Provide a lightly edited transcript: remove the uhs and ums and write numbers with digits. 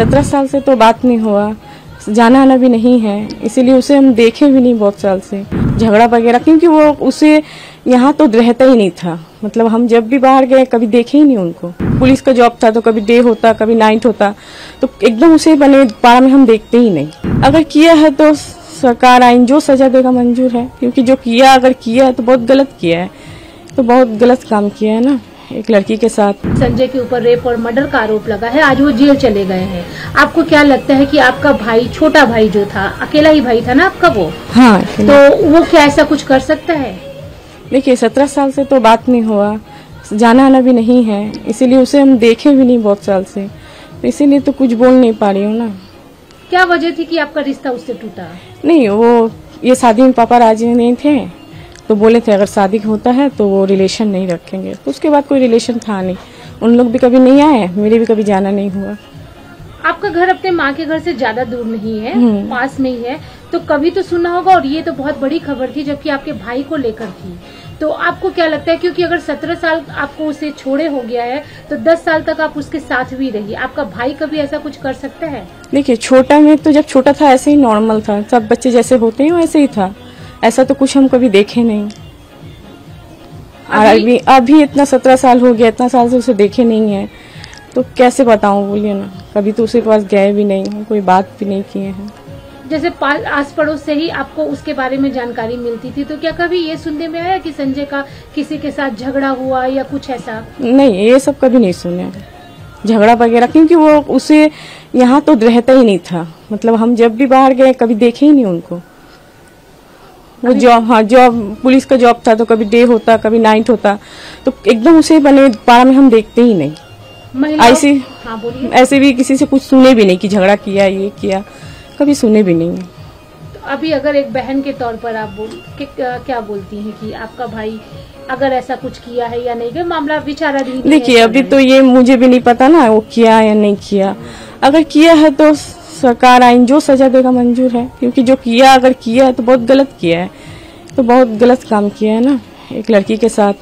17 साल से तो बात नहीं हुआ, जाना आना भी नहीं है, इसीलिए उसे हम देखे भी नहीं बहुत साल से। झगड़ा वगैरह क्योंकि वो उसे यहाँ तो रहता ही नहीं था, मतलब हम जब भी बाहर गए कभी देखे ही नहीं उनको। पुलिस का जॉब था तो कभी डे होता कभी नाइट होता, तो एकदम उसे बने पारा में हम देखते ही नहीं। अगर किया है तो सरकार आइन जो सजा देगा मंजूर है, क्योंकि जो किया अगर किया है तो बहुत गलत किया है, तो बहुत गलत काम किया है ना एक लड़की के साथ। संजय के ऊपर रेप और मर्डर का आरोप लगा है, आज वो जेल चले गए हैं। आपको क्या लगता है कि आपका भाई, छोटा भाई जो था, अकेला ही भाई था ना आपका वो? हाँ, तो वो क्या ऐसा कुछ कर सकता है? देखिए 17 साल से तो बात नहीं हुआ, जाना आना भी नहीं है, इसीलिए उसे हम देखे भी नहीं बहुत साल से, तो इसीलिए तो कुछ बोल नहीं पा रही हूँ ना। क्या वजह थी कि आपका रिश्ता उससे टूटा? नहीं, वो ये शादी में पापा राजी नहीं थे, तो बोले थे अगर शादी होता है तो वो रिलेशन नहीं रखेंगे, तो उसके बाद कोई रिलेशन था नहीं। उन लोग भी कभी नहीं आए, मेरे भी कभी जाना नहीं हुआ। आपका घर अपने माँ के घर से ज्यादा दूर नहीं है, पास में ही है, तो कभी तो सुना होगा। और ये तो बहुत बड़ी खबर थी जबकि आपके भाई को लेकर थी, तो आपको क्या लगता है? क्योंकि अगर 17 साल आपको उसे छोड़े हो गया है तो 10 साल तक आप उसके साथ भी रही, आपका भाई कभी ऐसा कुछ कर सकता है? देखिए छोटा में तो जब छोटा था ऐसे ही नॉर्मल था, सब बच्चे जैसे होते हैं वैसे ही था, ऐसा तो कुछ हम कभी देखे नहीं। अभी इतना 17 साल हो गया, इतना साल से उसे देखे नहीं है, तो कैसे बताऊं बोलिए ना। कभी तो उसके पास गए भी नहीं, कोई बात भी नहीं किए हैं। जैसे आस पड़ोस से ही आपको उसके बारे में जानकारी मिलती थी, तो क्या कभी ये सुनने में आया कि संजय का किसी के साथ झगड़ा हुआ या कुछ ऐसा? नहीं, ये सब कभी नहीं सुने झगड़ा वगैरह, क्योंकि वो उसे यहाँ तो रहता ही नहीं था, मतलब हम जब भी बाहर गए कभी देखे ही नहीं उनको। वो जॉब पुलिस का जॉब था तो कभी डे होता कभी नाइट होता, तो एकदम उसे बने पारा में हम देखते ही नहीं। ऐसे भी किसी से कुछ सुने भी नहीं कि झगड़ा किया ये किया, कभी सुने भी नहीं। तो अभी अगर एक बहन के तौर पर आप क्या बोलती हैं कि आपका भाई अगर ऐसा कुछ किया है या नहीं, मामला विचाराधीन? देखिए अभी तो ये मुझे भी नहीं पता ना वो किया या नहीं किया। अगर किया है तो सरकार आइन जो सजा देगा मंजूर है, क्योंकि जो किया अगर किया है तो बहुत गलत किया है, तो बहुत गलत काम किया है ना एक लड़की के साथ।